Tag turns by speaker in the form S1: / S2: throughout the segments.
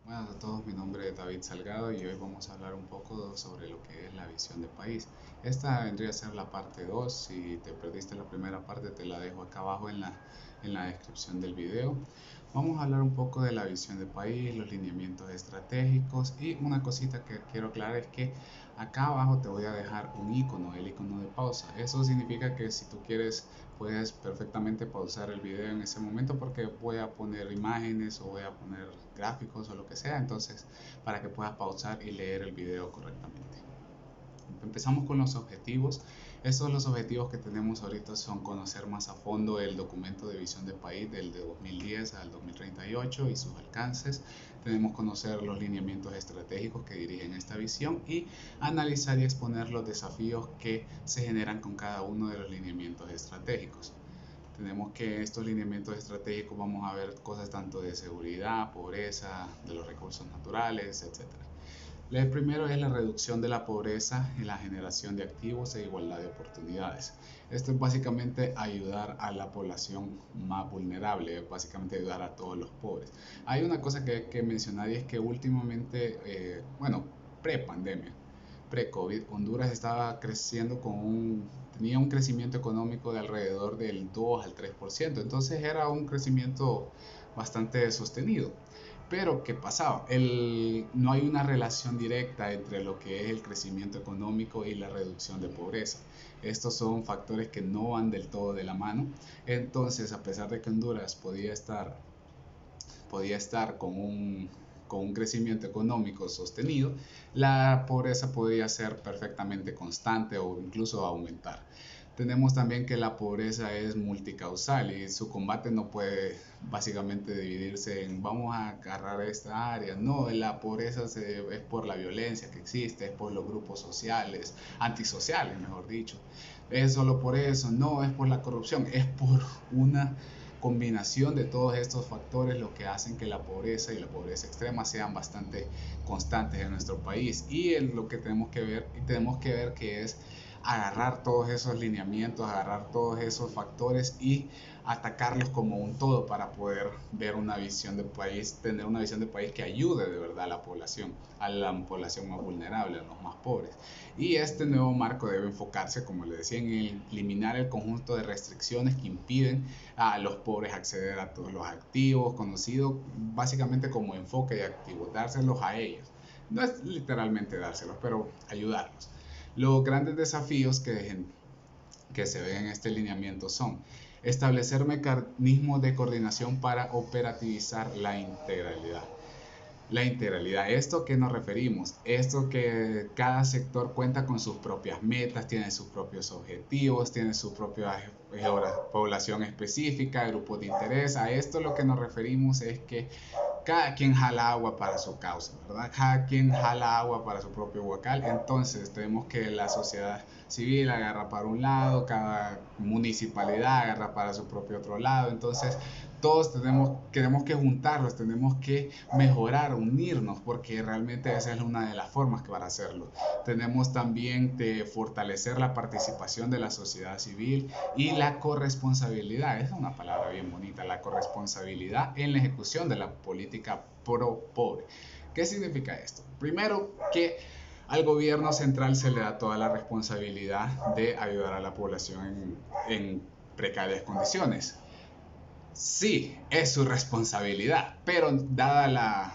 S1: Buenas a todos, mi nombre es David Salgado y hoy vamos a hablar un poco sobre lo que es la visión de país. Esta vendría a ser la parte 2. Si te perdiste la primera parte te la dejo acá abajo en la descripción del video. Vamos a hablar un poco de la visión de país, los lineamientos estratégicos, y una cosita que quiero aclarar es que acá abajo te voy a dejar un icono, el icono de pausa. Eso significa que si tú quieres puedes perfectamente pausar el video en ese momento, porque voy a poner imágenes o voy a poner gráficos o lo que sea, entonces para que puedas pausar y leer el video correctamente. Empezamos con los objetivos. Estos los objetivos que tenemos ahorita son conocer más a fondo el documento de visión de país del de 2010 al 2038 y sus alcances. Tenemos que conocer los lineamientos estratégicos que dirigen esta visión y analizar y exponer los desafíos que se generan con cada uno de los lineamientos estratégicos. Tenemos que estos lineamientos estratégicos vamos a ver cosas tanto de seguridad, pobreza, de los recursos naturales, etcétera. El primero es la reducción de la pobreza y la generación de activos e igualdad de oportunidades. Esto es básicamente ayudar a la población más vulnerable, básicamente ayudar a todos los pobres. Hay una cosa que hay que mencionar, y es que últimamente, pre-pandemia, pre-COVID, Honduras estaba creciendo tenía un crecimiento económico de alrededor del 2 al 3%, entonces era un crecimiento bastante sostenido. Pero, ¿qué pasaba? No hay una relación directa entre lo que es el crecimiento económico y la reducción de pobreza. Estos son factores que no van del todo de la mano. Entonces, a pesar de que Honduras podía estar con un crecimiento económico sostenido, la pobreza podía ser perfectamente constante o incluso aumentar. Tenemos también que la pobreza es multicausal y su combate no puede básicamente dividirse en vamos a agarrar esta área. No, la pobreza es por la violencia que existe, es por los grupos sociales, antisociales mejor dicho. Es solo por eso, no es por la corrupción, es por una combinación de todos estos factores lo que hacen que la pobreza y la pobreza extrema sean bastante constantes en nuestro país. Y lo que tenemos que ver que es agarrar todos esos lineamientos, agarrar todos esos factores y atacarlos como un todo para poder ver una visión de país, tener una visión de país que ayude de verdad a la población más vulnerable, a los más pobres. Y este nuevo marco debe enfocarse, como le decía, en eliminar el conjunto de restricciones que impiden a los pobres acceder a todos los activos, conocido básicamente como enfoque de activos, dárselos a ellos. No es literalmente dárselos, pero ayudarlos. Los grandes desafíos que se ven en este lineamiento son establecer mecanismos de coordinación para operativizar la integralidad. La integralidad, ¿esto que nos referimos? Esto que cada sector cuenta con sus propias metas, tiene sus propios objetivos, tiene su propia población específica, grupos de interés. A esto lo que nos referimos es que cada quien jala agua para su causa, ¿verdad? Cada quien jala agua para su propio huacal. Entonces tenemos que la sociedad civil agarra para un lado, cada municipalidad agarra para su propio otro lado. Entonces todos tenemos que juntarlos, tenemos que mejorar, unirnos, porque realmente esa es una de las formas para hacerlo. Tenemos también que fortalecer la participación de la sociedad civil y la corresponsabilidad. Es una palabra bien bonita, la corresponsabilidad en la ejecución de la política pro pobre. ¿Qué significa esto? Primero, que al gobierno central se le da toda la responsabilidad de ayudar a la población en precarias condiciones. Sí, es su responsabilidad, pero dada la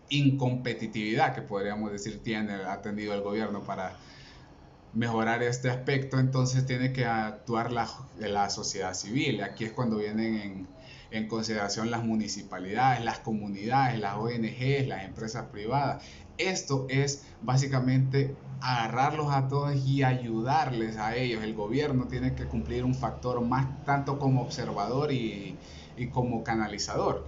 S1: incompetitividad que podríamos decir ha tenido el gobierno para mejorar este aspecto, entonces tiene que actuar la sociedad civil. Aquí es cuando vienen en consideración las municipalidades, las comunidades, las ONGs, las empresas privadas. Esto es básicamente agarrarlos a todos y ayudarles a ellos. El gobierno tiene que cumplir un factor más tanto como observador y como canalizador,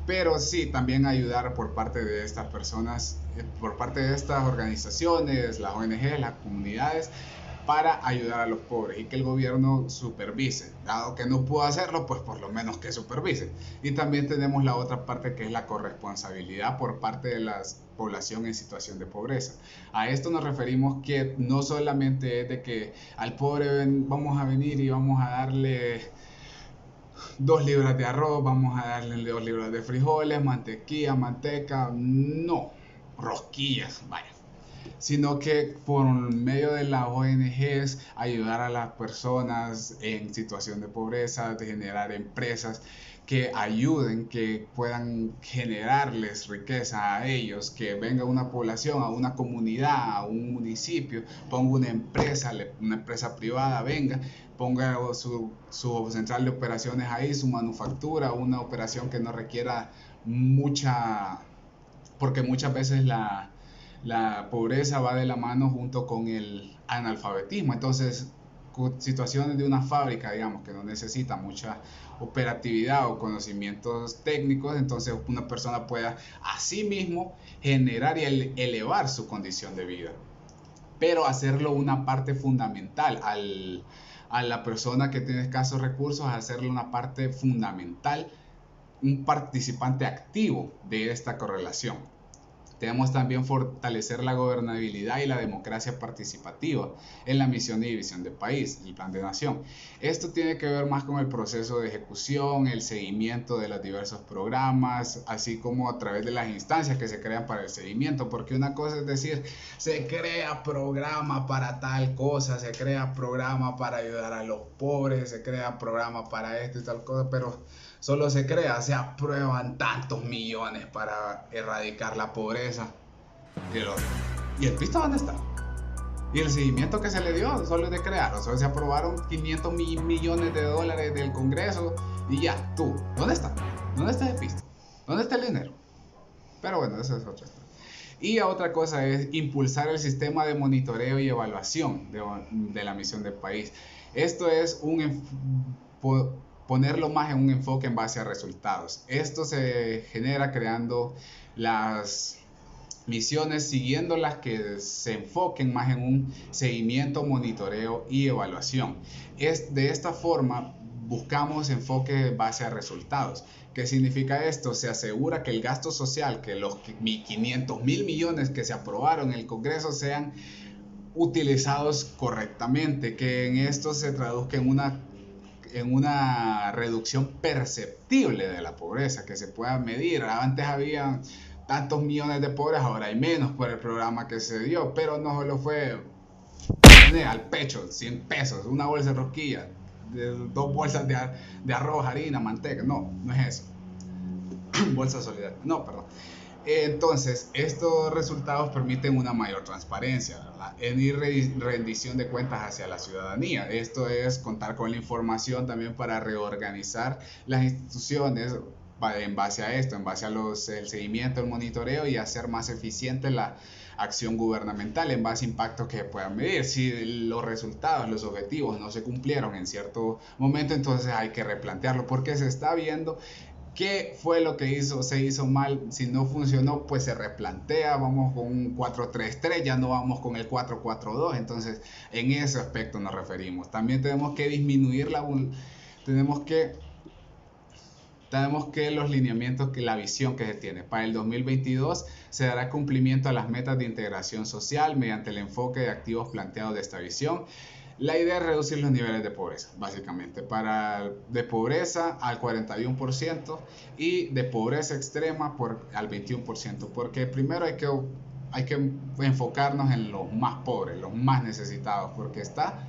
S1: pero sí también ayudar por parte de estas personas, por parte de estas organizaciones, las ONG, las comunidades, para ayudar a los pobres, y que el gobierno supervise. Dado que no pudo hacerlo, pues por lo menos que supervise. Y también tenemos la otra parte, que es la corresponsabilidad por parte de la población en situación de pobreza. A esto nos referimos que no solamente es de que al pobre vamos a venir y vamos a darle 2 libras de arroz, vamos a darle 2 libras de frijoles, mantequilla, manteca, no, rosquillas, vaya, sino que por medio de las ONGs ayudar a las personas en situación de pobreza, de generar empresas que ayuden, que puedan generarles riqueza a ellos, que venga una población, a una comunidad, a un municipio, ponga una empresa privada, venga, ponga su central de operaciones ahí, su manufactura, una operación que no requiera mucha, porque muchas veces la pobreza va de la mano junto con el analfabetismo. Entonces, situaciones de una fábrica, digamos, que no necesita mucha operatividad o conocimientos técnicos, entonces una persona pueda a sí mismo generar y elevar su condición de vida, pero hacerlo una parte fundamental a la persona que tiene escasos recursos, hacerlo una parte fundamental, un participante activo de esta correlación. Debemos también fortalecer la gobernabilidad y la democracia participativa en la misión y visión del país, el plan de nación. Esto tiene que ver más con el proceso de ejecución, el seguimiento de los diversos programas, así como a través de las instancias que se crean para el seguimiento, porque una cosa es decir, se crea programa para tal cosa, se crea programa para ayudar a los pobres, se crea programa para esto y tal cosa, pero solo se crea, se aprueban tantos millones para erradicar la pobreza. ¿Y el pisto dónde está? Y el seguimiento que se le dio solo es de crear, o sea, se aprobaron 500 millones de dólares del Congreso y ya, tú, ¿dónde está? ¿Dónde está el pisto? ¿Dónde está el dinero? Pero bueno, eso es otra cosa. Y otra cosa es impulsar el sistema de monitoreo y evaluación de la misión del país. Esto es ponerlo más en un enfoque en base a resultados. Esto se genera creando las misiones, siguiendo las que se enfoquen más en un seguimiento, monitoreo y evaluación. De esta forma buscamos enfoque en base a resultados. ¿Qué significa esto? Se asegura que el gasto social, que los 500 mil millones que se aprobaron en el Congreso sean utilizados correctamente, que en esto se traduzca en una reducción perceptible de la pobreza, que se pueda medir. Antes había tantos millones de pobres, ahora hay menos por el programa que se dio, pero no solo fue al pecho, 100 pesos, una bolsa de rosquillas, 2 bolsas de arroz, harina, manteca, no es eso. Bolsa solidaria, no, perdón. Entonces, estos resultados permiten una mayor transparencia, ¿verdad? En rendición de cuentas hacia la ciudadanía. Esto es contar con la información también para reorganizar las instituciones en base a esto, en base a el seguimiento, el monitoreo y hacer más eficiente la acción gubernamental en base a impactos que se puedan medir. Si los resultados, los objetivos no se cumplieron en cierto momento, entonces hay que replantearlo porque se está viendo qué fue lo que se hizo mal. Si no funcionó, pues se replantea, vamos con un 4-3-3, ya no vamos con el 4-4-2. Entonces, en ese aspecto nos referimos. También tenemos que disminuir tenemos que los lineamientos, que la visión que se tiene. Para el 2022 se dará cumplimiento a las metas de integración social mediante el enfoque de activos planteados de esta visión. La idea es reducir los niveles de pobreza, básicamente, de pobreza al 41% y de pobreza extrema al 21%, porque primero hay que enfocarnos en los más pobres, los más necesitados, porque está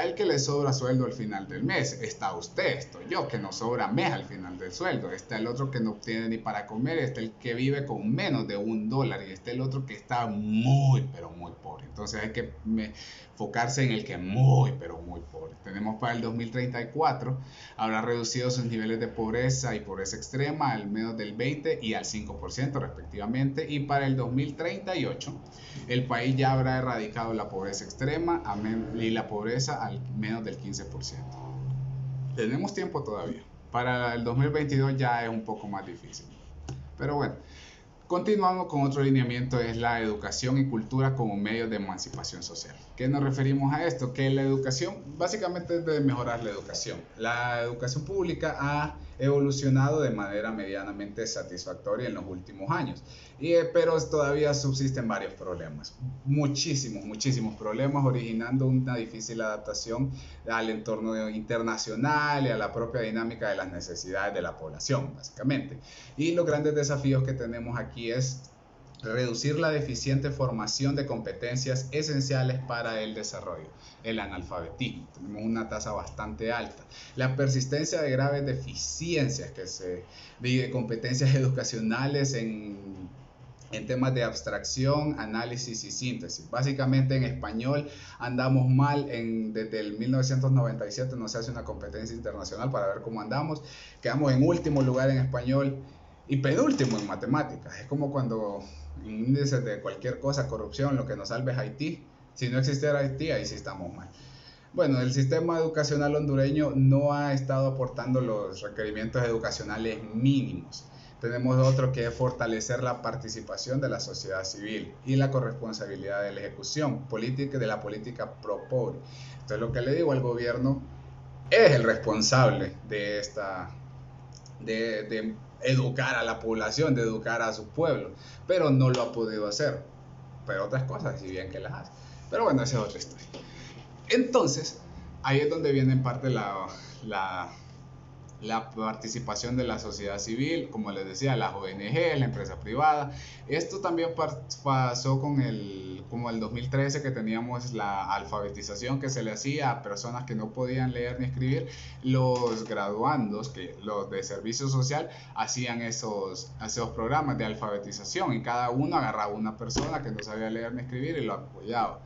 S1: el que le sobra sueldo al final del mes, está usted, estoy yo, que nos sobra mes al final del sueldo, está el otro que no tiene ni para comer, está el que vive con menos de $1 y está el otro que está muy, pero muy pobre. Entonces hay que enfocarse en el que es muy, pero muy pobre. Tenemos para el 2034, habrá reducido sus niveles de pobreza y pobreza extrema al menos del 20 y al 5% respectivamente, y para el 2038 el país ya habrá erradicado la pobreza extrema y la pobreza al menos del 15%. Tenemos tiempo todavía. Para el 2022 ya es un poco más difícil. Pero bueno, continuamos con otro lineamiento, es la educación y cultura como medios de emancipación social. ¿Qué nos referimos a esto? Que la educación básicamente es de mejorar la educación pública a evolucionado de manera medianamente satisfactoria en los últimos años. Pero todavía subsisten varios problemas, muchísimos problemas, originando una difícil adaptación al entorno internacional y a la propia dinámica de las necesidades de la población, básicamente. Y los grandes desafíos que tenemos aquí es reducir la deficiente formación de competencias esenciales para el desarrollo, el analfabetismo. Tenemos una tasa bastante alta. La persistencia de graves deficiencias de competencias educacionales en temas de abstracción, análisis y síntesis. Básicamente en español andamos mal, desde el 1997 no se hace una competencia internacional para ver cómo andamos. Quedamos en último lugar en español y penúltimo en matemáticas. Es como cuando en índices de cualquier cosa, corrupción, lo que nos salve es Haití. Si no existiera Haití, ahí sí estamos mal. Bueno, el sistema educacional hondureño no ha estado aportando los requerimientos educacionales mínimos. Tenemos otro que es fortalecer la participación de la sociedad civil y la corresponsabilidad de la ejecución política de la política pro pobre. Entonces lo que le digo al gobierno es el responsable de de educar a la población, de educar a su pueblo, pero no lo ha podido hacer. Pero otras cosas, si bien que las hace. Pero bueno, esa es otra historia. Entonces, ahí es donde viene en parte la participación de la sociedad civil, como les decía, las ONG, la empresa privada. Esto también pasó con como el 2013, que teníamos la alfabetización que se le hacía a personas que no podían leer ni escribir. Los graduandos, los de servicio social, hacían esos programas de alfabetización y cada uno agarraba una persona que no sabía leer ni escribir y lo apoyaba.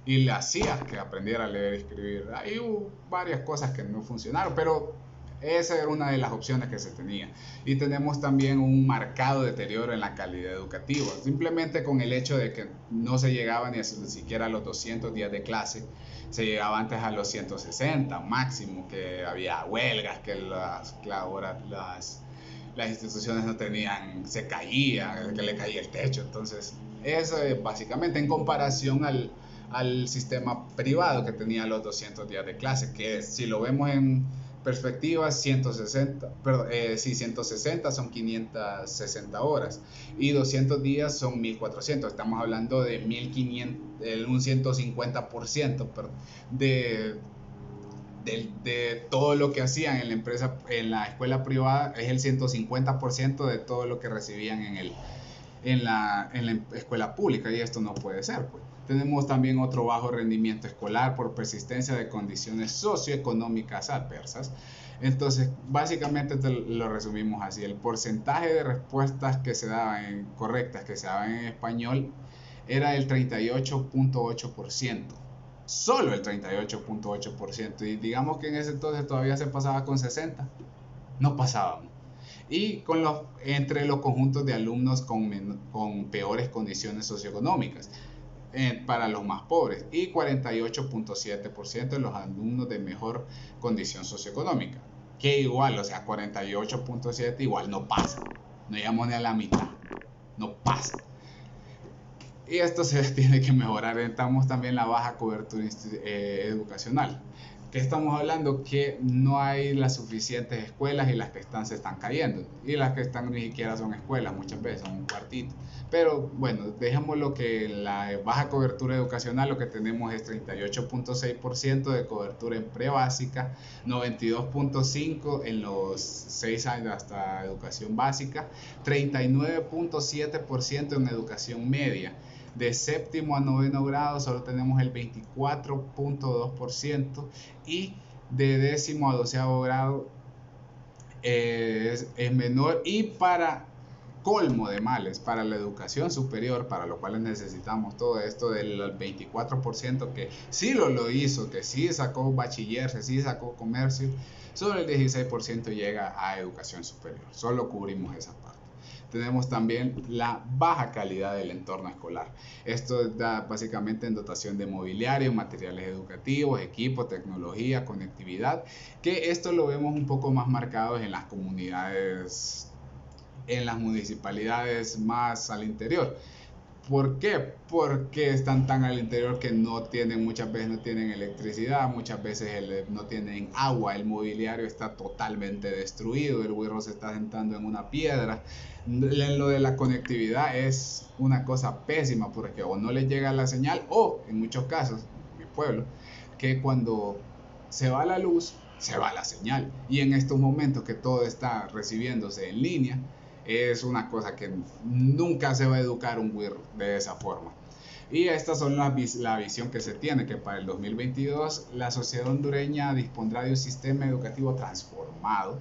S1: Y le hacía que aprendiera a leer y escribir. Ahí hubo varias cosas que no funcionaron, pero esa era una de las opciones que se tenía. Y tenemos también un marcado deterioro en la calidad educativa, simplemente con el hecho de que no se llegaba ni siquiera a los 200 días de clase, se llegaba antes a los 160 máximo, que había huelgas, que las instituciones no tenían, se caía, que le caía el techo. Entonces, eso es básicamente en comparación al sistema privado que tenía los 200 días de clase, que si lo vemos en perspectiva, 160 son 560 horas y 200 días son 1400. Estamos hablando de 1500, un 150% de todo lo que hacían en la empresa, en la escuela privada, es el 150% de todo lo que recibían en la escuela pública, y esto no puede ser, pues. Tenemos también otro bajo rendimiento escolar por persistencia de condiciones socioeconómicas adversas. Entonces, básicamente lo resumimos así: el porcentaje de respuestas que se daban correctas, que se daban en español, era el 38.8%. Solo el 38.8%. Y digamos que en ese entonces todavía se pasaba con 60. No pasábamos. Y entre los conjuntos de alumnos con peores condiciones socioeconómicas, para los más pobres, y 48.7% de los alumnos de mejor condición socioeconómica, que igual, o sea, 48.7 igual no pasa, no llegamos ni a la mitad, no pasa. Y esto se tiene que mejorar. Estamos también la baja cobertura educacional. ¿Qué estamos hablando? Que no hay las suficientes escuelas, y las que están se están cayendo, y las que están ni siquiera son escuelas, muchas veces son un cuartito. Pero bueno, dejémoslo que la baja cobertura educacional, lo que tenemos es 38.6% de cobertura en prebásica, 92.5% en los 6 años hasta educación básica, 39.7% en educación media. De séptimo a noveno grado solo tenemos el 24.2%, y de décimo a doceavo grado es menor. Y para colmo de males, para la educación superior, para lo cual necesitamos todo esto del 24% que sí lo hizo, que sí sacó bachiller, que sí sacó comercio, solo el 16% llega a educación superior. Solo cubrimos esa parte. Tenemos también la baja calidad del entorno escolar. Esto da básicamente en dotación de mobiliario, materiales educativos, equipo, tecnología, conectividad, que esto lo vemos un poco más marcado en las comunidades, en las municipalidades más al interior. ¿Por qué? Porque están tan al interior que no tienen, muchas veces no tienen electricidad, muchas veces no tienen agua, el mobiliario está totalmente destruido, el güiro se está sentando en una piedra. Lo de la conectividad es una cosa pésima porque o no les llega la señal o en muchos casos, en mi pueblo, que cuando se va la luz, se va la señal. Y en estos momentos que todo está recibiéndose en línea, es una cosa que nunca se va a educar un güiro de esa forma. Y estas son la visión que se tiene, que para el 2022 la sociedad hondureña dispondrá de un sistema educativo transformado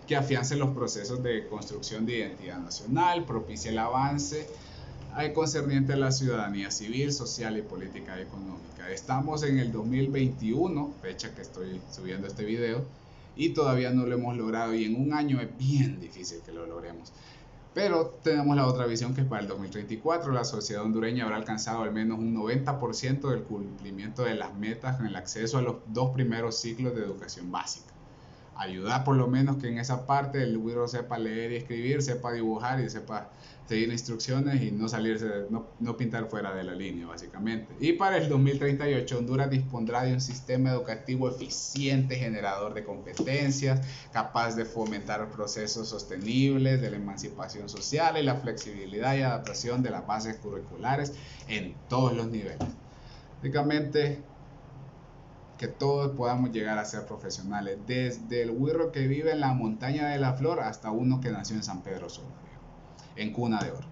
S1: que afiance los procesos de construcción de identidad nacional, propicie el avance concerniente a la ciudadanía civil, social y política económica. Estamos en el 2021, fecha que estoy subiendo este video, y todavía no lo hemos logrado, y en un año es bien difícil que lo logremos. Pero tenemos la otra visión, que para el 2034 la sociedad hondureña habrá alcanzado al menos un 90% del cumplimiento de las metas en el acceso a los 2 primeros ciclos de educación básica. Ayudar por lo menos que en esa parte el güiro sepa leer y escribir, sepa dibujar y sepa seguir instrucciones y no salirse, no pintar fuera de la línea, básicamente. Y para el 2038 Honduras dispondrá de un sistema educativo eficiente, generador de competencias, capaz de fomentar procesos sostenibles de la emancipación social y la flexibilidad y adaptación de las bases curriculares en todos los niveles. Básicamente, que todos podamos llegar a ser profesionales, desde el güiro que vive en la montaña de la flor hasta uno que nació en San Pedro Sula, en cuna de oro.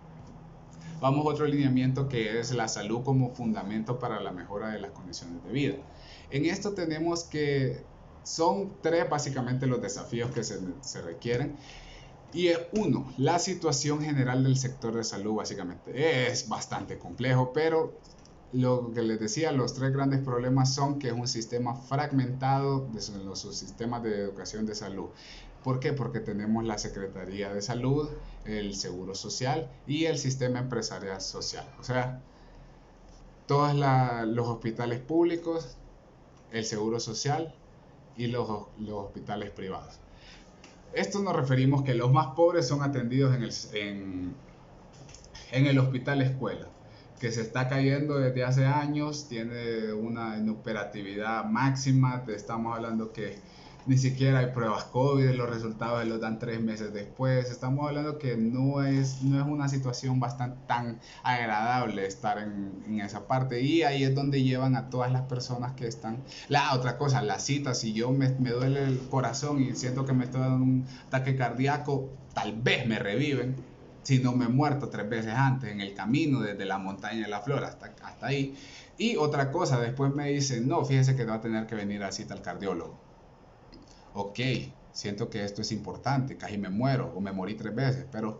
S1: Vamos a otro lineamiento, que es la salud como fundamento para la mejora de las condiciones de vida. En esto tenemos que son 3 básicamente los desafíos que se requieren. Y uno, la situación general del sector de salud básicamente es bastante complejo, pero lo que les decía, los 3 grandes problemas son que es un sistema fragmentado de los sistemas de educación de salud. ¿Por qué? Porque tenemos la Secretaría de Salud, el Seguro Social y el sistema empresarial social. O sea, todos los hospitales públicos, el Seguro Social y los hospitales privados. Esto nos referimos que los más pobres son atendidos en el hospital escuela, que se está cayendo desde hace años, tiene una inoperatividad máxima. Estamos hablando que ni siquiera hay pruebas COVID, los resultados los dan 3 meses después. Estamos hablando que no es una situación bastante tan agradable estar en esa parte, y ahí es donde llevan a todas las personas que están. La otra cosa, la cita, si yo me duele el corazón y siento que me estoy dando un ataque cardíaco, tal vez me reviven, si no me he muerto 3 veces antes en el camino desde la montaña de la flor hasta ahí. Y otra cosa, después me dicen, no, fíjese que va a tener que venir a cita al cardiólogo. Ok, siento que esto es importante, casi me muero o me morí 3 veces, pero...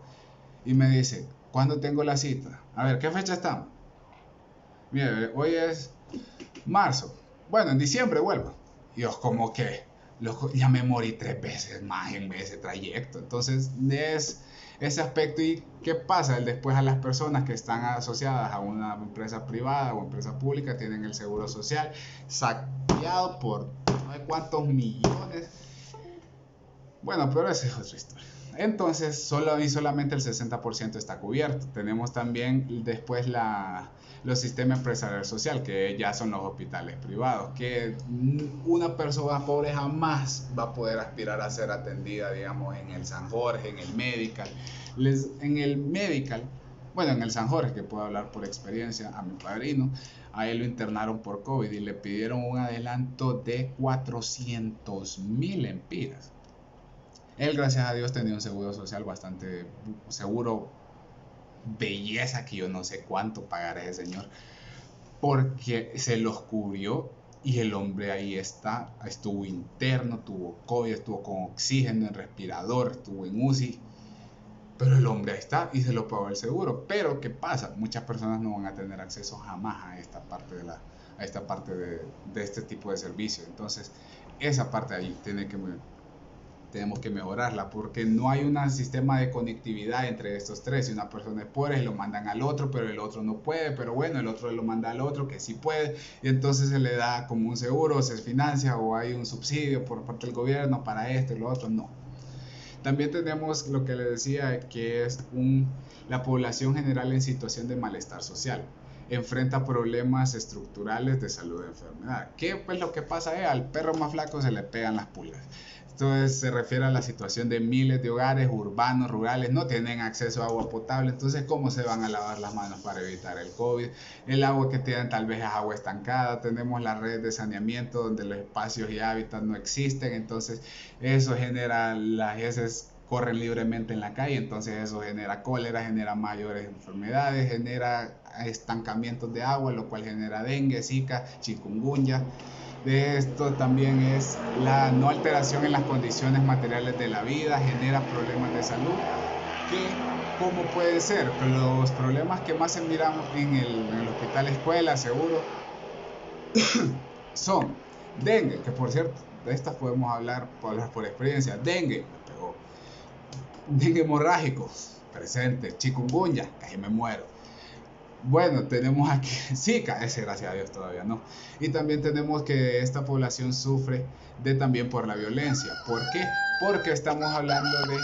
S1: Y me dice, ¿cuándo tengo la cita? A ver, ¿qué fecha estamos? Mire, hoy es marzo. Bueno, en diciembre vuelvo. Y yo, como que, loco, ya me morí 3 veces más en ese trayecto. Entonces, es ese aspecto. ¿Y qué pasa? Después, a las personas que están asociadas a una empresa privada o empresa pública tienen el seguro social saqueado por no sé cuántos millones. Bueno, pero esa es otra historia. Entonces, solamente el 60% está cubierto. Tenemos también después los sistemas empresarial social, que ya son los hospitales privados, que una persona pobre jamás va a poder aspirar a ser atendida, digamos, en el San Jorge, en el Medical. En el Medical, bueno, en el San Jorge, que puedo hablar por experiencia, a mi padrino, a él lo internaron por COVID y le pidieron un adelanto de 400,000 empiras. Él, gracias a Dios, tenía un seguro social bastante seguro, belleza, que yo no sé cuánto pagará ese señor, porque se los cubrió, y el hombre ahí estuvo interno, tuvo COVID, estuvo con oxígeno en respirador, estuvo en UCI, pero el hombre ahí está y se lo pagó el seguro. Pero ¿qué pasa? Muchas personas no van a tener acceso jamás a esta parte de este tipo de servicio. Entonces, esa parte ahí tenemos que mejorarla, porque no hay un sistema de conectividad entre estos 3. Si una persona es pobre, lo mandan al otro, pero el otro no puede, pero bueno, el otro lo manda al otro que sí puede, y entonces se le da como un seguro, se financia, o hay un subsidio por parte del gobierno para esto y lo otro. No. También tenemos lo que les decía, que es la población general en situación de malestar social. Enfrenta problemas estructurales de salud y enfermedad. ¿Qué pues lo que pasa es al perro más flaco se le pegan las pulgas? Esto se refiere a la situación de miles de hogares urbanos, rurales, no tienen acceso a agua potable. Entonces, ¿cómo se van a lavar las manos para evitar el COVID? El agua que tienen tal vez es agua estancada. Tenemos la red de saneamiento donde los espacios y hábitats no existen. Entonces, eso genera las heces corren libremente en la calle, entonces eso genera cólera, genera mayores enfermedades, genera estancamientos de agua, lo cual genera dengue, zika, chikungunya. De esto también es la no alteración en las condiciones materiales de la vida, genera problemas de salud, que ¿cómo puede ser? Los problemas que más se miran en el hospital escuela, seguro, son dengue, que por cierto, de estas podemos hablar por experiencia. Dengue hemorrágico, presente. Chikungunya, casi me muero. Bueno, tenemos aquí Zika, ese gracias a Dios todavía no. Y también tenemos que esta población sufre también por la violencia. ¿Por qué? Porque estamos hablando de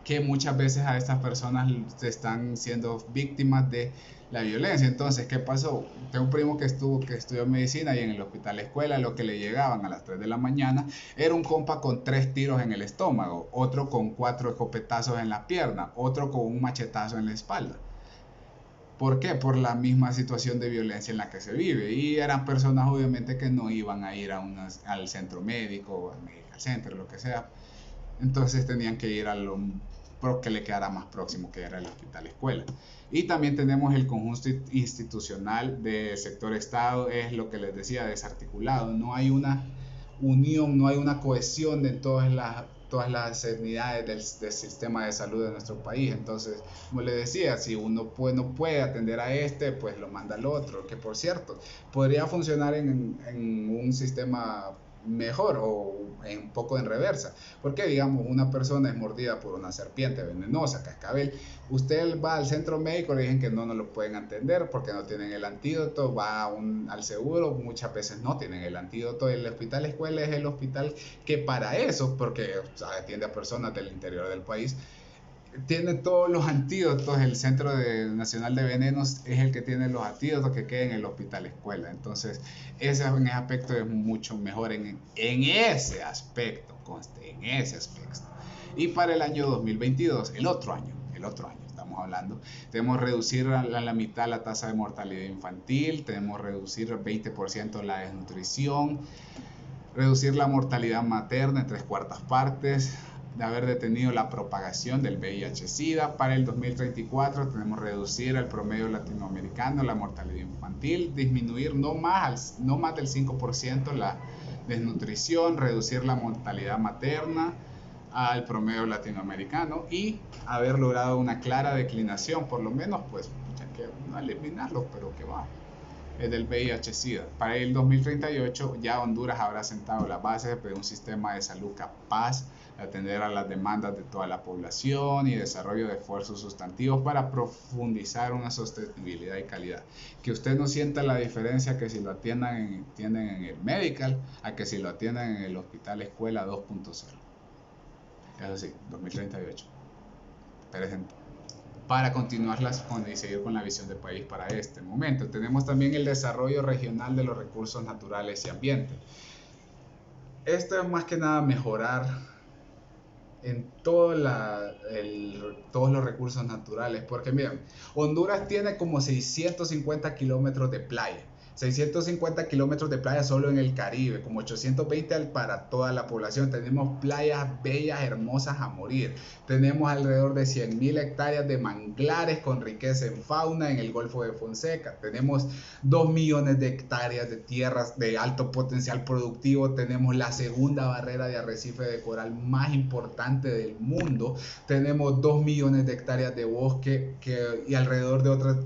S1: que muchas veces a estas personas están siendo víctimas de la violencia. Entonces, ¿qué pasó? Tengo un primo que estudió medicina y en el hospital escuela lo que le llegaban a las 3 de la mañana era un compa con 3 tiros en el estómago, otro con 4 escopetazos en la pierna, otro con un machetazo en la espalda. ¿Por qué? Por la misma situación de violencia en la que se vive. Y eran personas obviamente que no iban a ir al centro médico, al medical center, lo que sea. Entonces tenían que ir a lo que le quedara más próximo, que era el hospital escuela. Y también tenemos el conjunto institucional del sector Estado, es lo que les decía, desarticulado. No hay una unión, no hay una cohesión de todas las unidades del sistema de salud de nuestro país. Entonces, como les decía, si uno no puede atender a este, pues lo manda al otro, que por cierto, podría funcionar en un sistema mejor o un poco en reversa, porque digamos una persona es mordida por una serpiente venenosa, cascabel, usted va al centro médico, le dicen que no lo pueden atender porque no tienen el antídoto, va al seguro, muchas veces no tienen el antídoto. El hospital escuela es el hospital que para eso, porque atiende a personas del interior del país, tiene todos los antídotos. El Centro Nacional de Venenos es el que tiene los antídotos que quedan en el hospital escuela. Entonces, en ese aspecto es mucho mejor en ese aspecto, conste, en ese aspecto. Y para el año 2022, el otro año estamos hablando, tenemos reducir a la mitad la tasa de mortalidad infantil, tenemos reducir el 20% la desnutrición, reducir la mortalidad materna en 3/4 partes, de haber detenido la propagación del VIH-Sida. Para el 2034 tenemos reducir el promedio latinoamericano la mortalidad infantil, disminuir no más del 5% la desnutrición, reducir la mortalidad materna al promedio latinoamericano y haber logrado una clara declinación, por lo menos pues ya que no eliminarlo, pero que va, del VIH-Sida. Para el 2038 ya Honduras habrá sentado las bases de un sistema de salud capaz de atender a las demandas de toda la población y desarrollo de esfuerzos sustantivos para profundizar una sostenibilidad y calidad. Que usted no sienta la diferencia que si lo atienden en el medical a que si lo atienden en el hospital escuela 2.0. Eso sí, 2038. Presente. Para continuar y seguir con la visión de país para este momento. Tenemos también el desarrollo regional de los recursos naturales y ambiente. Esto es más que nada mejorar en todos los recursos naturales, porque miren, Honduras tiene como 650 kilómetros de playa. 650 kilómetros de playa solo en el Caribe, como 820 para toda la población. Tenemos playas bellas, hermosas a morir. Tenemos alrededor de 100.000 hectáreas de manglares con riqueza en fauna en el Golfo de Fonseca. Tenemos 2 millones de hectáreas de tierras de alto potencial productivo. Tenemos la segunda barrera de arrecife de coral más importante del mundo. Tenemos 2 millones de hectáreas de bosque y alrededor de otras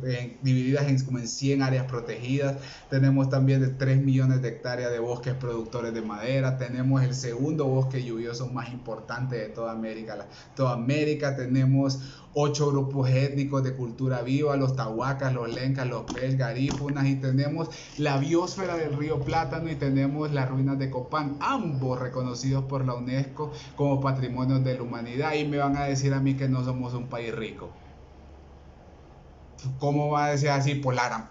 S1: divididas como en 100 áreas protegidas. tenemos también de 3 millones de hectáreas de bosques productores de madera, tenemos el segundo bosque lluvioso más importante de toda América, tenemos 8 grupos étnicos de cultura viva, los tahuacas, los lencas, los pech, garífunas, y tenemos la biosfera del río Plátano y tenemos las ruinas de Copán, ambos reconocidos por la UNESCO como patrimonios de la humanidad. Y me van a decir a mí que no somos un país rico. ¿Cómo va a decir así? Por la gran...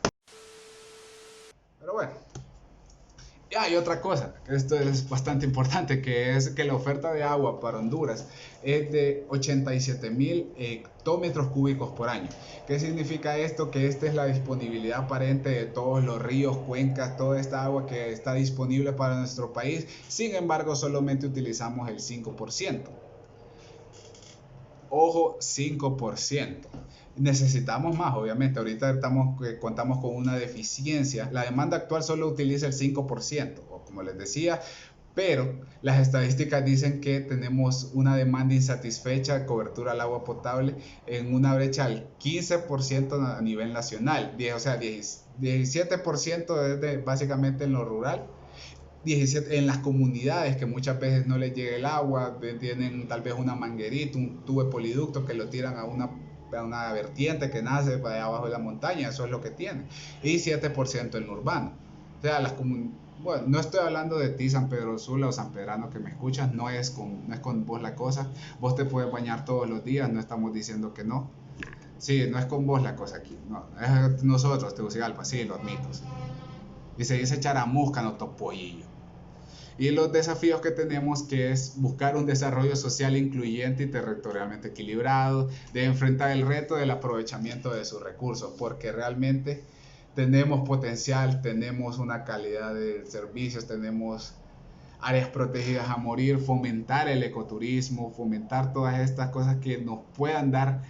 S1: Pero bueno, y hay otra cosa, que esto es bastante importante, que es que la oferta de agua para Honduras es de 87.000 hectómetros cúbicos por año. ¿Qué significa esto? Que esta es la disponibilidad aparente de todos los ríos, cuencas, toda esta agua que está disponible para nuestro país. Sin embargo, solamente utilizamos el 5%. Ojo, 5%. Necesitamos más, obviamente. Ahorita contamos con una deficiencia. La demanda actual solo utiliza el 5%, o como les decía, pero las estadísticas dicen que tenemos una demanda insatisfecha de cobertura al agua potable en una brecha al 15% a nivel nacional. O sea, 17% es básicamente en lo rural, 17 en las comunidades que muchas veces no les llega el agua, tienen tal vez una manguerita, un tubo de poliducto que lo tiran a una vertiente que nace para allá abajo de la montaña, eso es lo que tienen, y 7% en lo urbano. O sea, bueno, no estoy hablando de ti, San Pedro Sula o San Pedrano que me escuchas, no es con vos la cosa, vos te puedes bañar todos los días, no estamos diciendo que no. Sí, no es con vos la cosa aquí, no, es nosotros, Tegucigalpa, sí, lo admito. Y se dice charamusca, no topollillo. Y los desafíos que tenemos, que es buscar un desarrollo social incluyente y territorialmente equilibrado, de enfrentar el reto del aprovechamiento de sus recursos, porque realmente tenemos potencial, tenemos una calidad de servicios, tenemos áreas protegidas a morir, fomentar el ecoturismo, fomentar todas estas cosas que nos puedan dar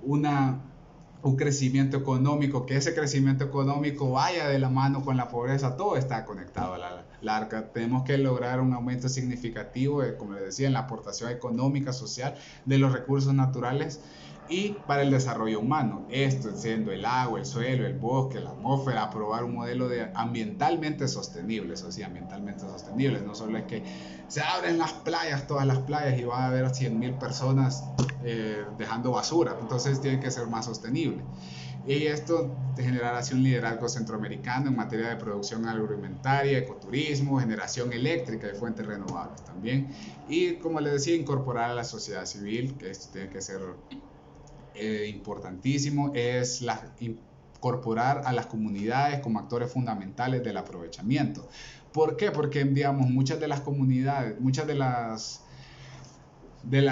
S1: un crecimiento económico, que ese crecimiento económico vaya de la mano con la pobreza, todo está conectado a la larga. Tenemos que lograr un aumento significativo, como les decía, en la aportación económica, social de los recursos naturales y para el desarrollo humano. Esto siendo el agua, el suelo, el bosque, la atmósfera, aprobar un modelo ambientalmente sostenible, eso sí, ambientalmente sostenible. No solo es que se abren las playas, todas las playas, y van a haber 100.000 personas dejando basura, entonces tiene que ser más sostenible. Y esto generará así un liderazgo centroamericano en materia de producción agroalimentaria, ecoturismo, generación eléctrica de fuentes renovables también. Y como les decía, incorporar a la sociedad civil, que esto tiene que ser importantísimo, es incorporar a las comunidades como actores fundamentales del aprovechamiento. ¿Por qué? Porque, digamos, muchas de las comunidades, muchas de las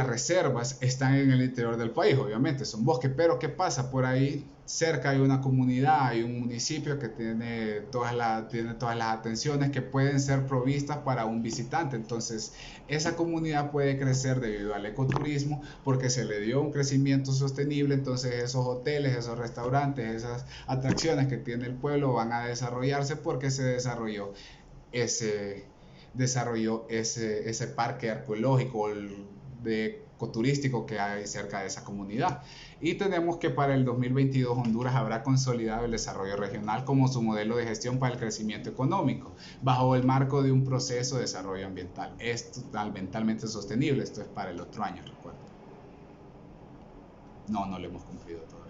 S1: reservas están en el interior del país, obviamente, son bosques, pero ¿qué pasa? Por ahí cerca hay una comunidad, hay un municipio que tiene todas las atenciones que pueden ser provistas para un visitante. Entonces, esa comunidad puede crecer debido al ecoturismo porque se le dio un crecimiento sostenible. Entonces, esos hoteles, esos restaurantes, esas atracciones que tiene el pueblo van a desarrollarse porque se desarrolló ese parque arqueológico de ecoturístico que hay cerca de esa comunidad. Y tenemos que para el 2022 Honduras habrá consolidado el desarrollo regional como su modelo de gestión para el crecimiento económico, bajo el marco de un proceso de desarrollo ambiental. Es totalmente sostenible, esto es para el otro año, recuerdo. No lo hemos cumplido todavía.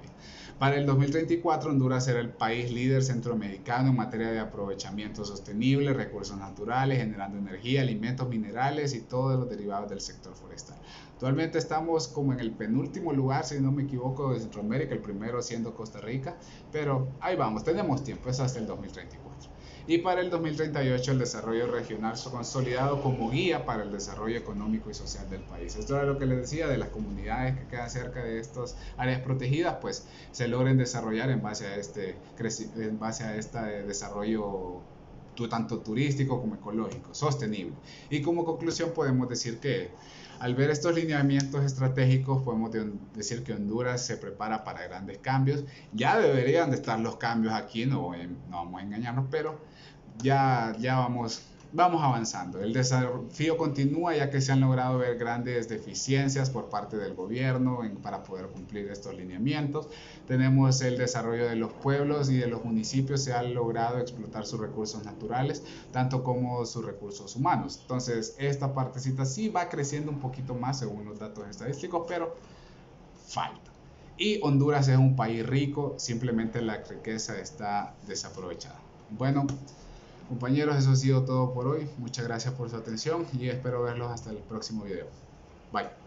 S1: Para el 2034, Honduras será el país líder centroamericano en materia de aprovechamiento sostenible, recursos naturales, generando energía, alimentos, minerales y todos los derivados del sector forestal. Actualmente estamos como en el penúltimo lugar, si no me equivoco, de Centroamérica, el primero siendo Costa Rica, pero ahí vamos, tenemos tiempo, es hasta el 2034. Y para el 2038 el desarrollo regional consolidado como guía para el desarrollo económico y social del país. Esto era lo que les decía de las comunidades que quedan cerca de estas áreas protegidas, pues se logren desarrollar en base a este desarrollo tanto turístico como ecológico, sostenible. Y como conclusión podemos decir que al ver estos lineamientos estratégicos podemos decir que Honduras se prepara para grandes cambios. Ya deberían de estar los cambios aquí, no vamos a engañarnos, pero ya vamos vamos avanzando. El desafío continúa ya que se han logrado ver grandes deficiencias por parte del gobierno para poder cumplir estos lineamientos. Tenemos el desarrollo de los pueblos y de los municipios, se han logrado explotar sus recursos naturales, tanto como sus recursos humanos. Entonces, esta partecita sí va creciendo un poquito más según los datos estadísticos, pero falta. Y Honduras es un país rico, simplemente la riqueza está desaprovechada. Bueno, compañeros, eso ha sido todo por hoy. Muchas gracias por su atención y espero verlos hasta el próximo video. Bye.